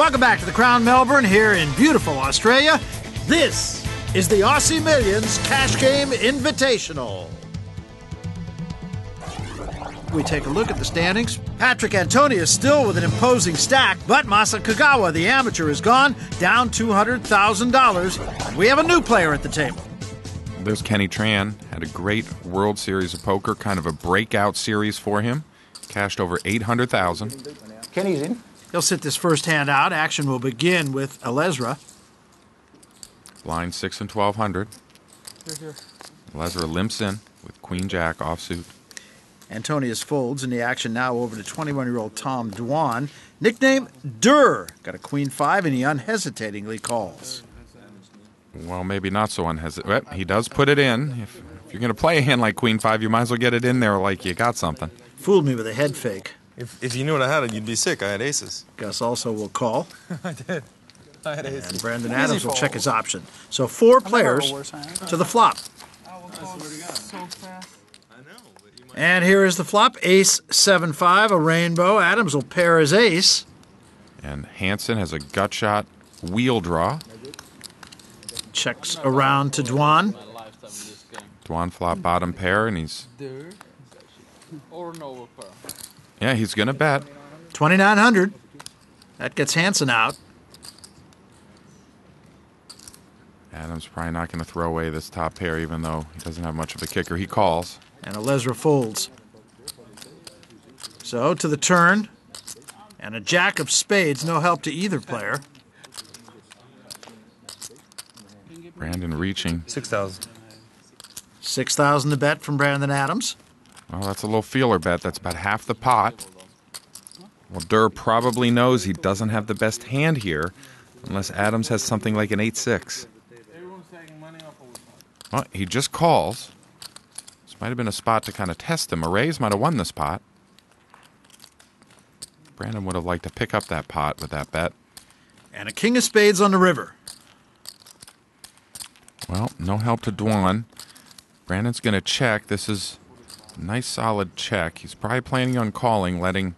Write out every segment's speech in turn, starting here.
Welcome back to the Crown Melbourne here in beautiful Australia. This is the Aussie Millions Cash Game Invitational. We take a look at the standings. Patrick Antonius still with an imposing stack, but Masa Kagawa, the amateur, is gone, down $200,000. And we have a new player at the table. There's Kenny Tran. Had a great World Series of Poker, kind of a breakout series for him. Cashed over $800,000. Kenny's in. He'll sit this first hand out. Action will begin with Alezra. Blind 6 and 1200. Here. Alezra limps in with Queen Jack offsuit. Antonius folds in the action now over to 21-year-old Tom Dwan. Nickname Durr. Got a Queen 5 and he unhesitatingly calls. Well, maybe not so unhesitating. Well, he does put it in. If you're going to play a hand like Queen 5, you might as well get it in there like you got something. Fooled me with a head fake. If you knew what I had, you'd be sick. I had aces. Gus also will call. I did. I had aces. And Brandon Adams will check his option. So 4 players to the flop. And here is the flop. Ace 7-5, a rainbow. Adams will pair his ace. And Hansen has a gut shot wheel draw. Checks around to Dwan. Dwan flop bottom pair, and he's... Yeah, he's going to bet. 2,900. That gets Hansen out. Adams probably not going to throw away this top pair, even though he doesn't have much of a kicker. He calls. And Alezra folds. So to the turn. And a jack of spades, no help to either player. Brandon reaching. 6,000. 6,000 to bet from Brandon Adams. Well, that's a little feeler bet. That's about half the pot. Well, Durr probably knows he doesn't have the best hand here, unless Adams has something like an 8-6. Well, he just calls. This might have been a spot to kind of test him. A raise might have won this pot. Brandon would have liked to pick up that pot with that bet. And a king of spades on the river. Well, no help to Dwan. Brandon's going to check. This is a nice solid check. He's probably planning on calling, letting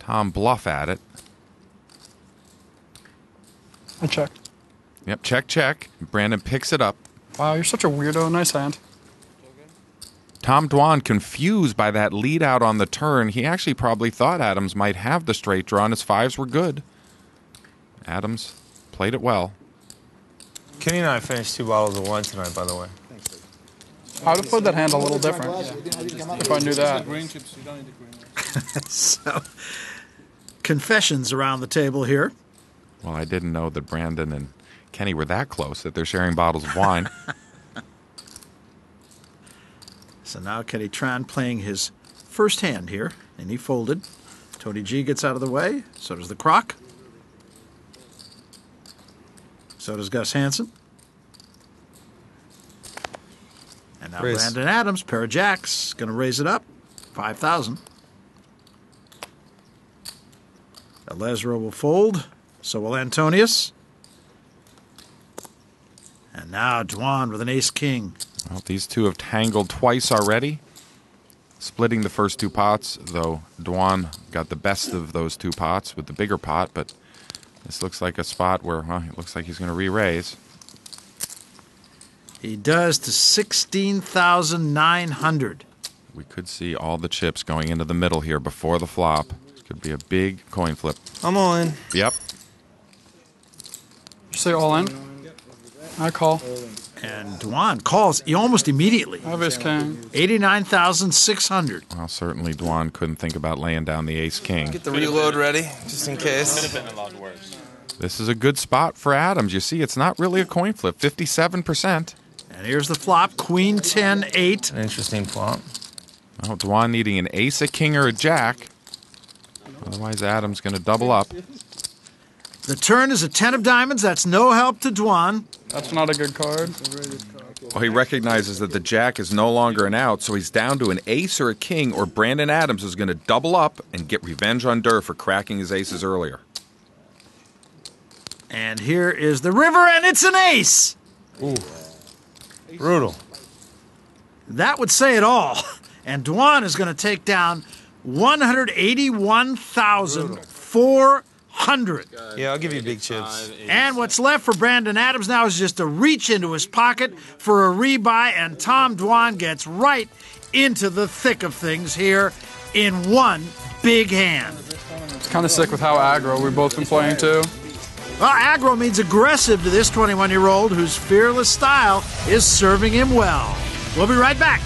Tom bluff at it. I checked. Yep, check. Brandon picks it up. Wow, you're such a weirdo. Nice hand. Tom Dwan, confused by that lead out on the turn. He actually probably thought Adams might have the straight draw, and his 5s were good. Adams played it well. Kenny and I finished 2 bottles of wine tonight, by the way. I would have played that hand a little different if I knew that. So, confessions around the table here. Well, I didn't know that Brandon and Kenny were that close, that they're sharing bottles of wine. So now Kenny Tran playing his first hand here, and he folded. Tony G gets out of the way. So does the Croc. So does Gus Hansen. And now Raise. Brandon Adams, pair of jacks, going to raise it up. 5,000. Alezra will fold. So will Antonius. And now Dwan with an ace-king. Well, these two have tangled twice already, splitting the first 2 pots, though Dwan got the best of those 2 pots with the bigger pot, but this looks like a spot where, well, it looks like he's going to re-raise. He does to 16,900. We could see all the chips going into the middle here before the flop. This could be a big coin flip. I'm all in. Yep. You say all in? I call. And Dwan calls almost immediately. I have ace king. 89,600. Well, certainly Dwan couldn't think about laying down the ace-king. Get the reload ready, just in case. This is a good spot for Adams. You see, it's not really a coin flip, 57%. And here's the flop, Queen 10-8. An interesting flop. Well, Dwan needing an ace, a king, or a jack. Otherwise, Adams going to double up. The turn is a 10 of diamonds. That's no help to Dwan. That's not a good card. Well, he recognizes that the jack is no longer an out, so he's down to an ace or a king, or Brandon Adams is going to double up and get revenge on Durr for cracking his aces earlier. And here is the river, and it's an ace. Ooh. Brutal. That would say it all. And Dwan is going to take down $181,400. 100. Yeah, I'll give you big chips. And what's left for Brandon Adams now is just to reach into his pocket for a rebuy, and Tom Dwan gets right into the thick of things here in one big hand. It's kind of sick with how aggro we've both been playing too. Well, aggro means aggressive to this 21-year-old whose fearless style is serving him well. We'll be right back.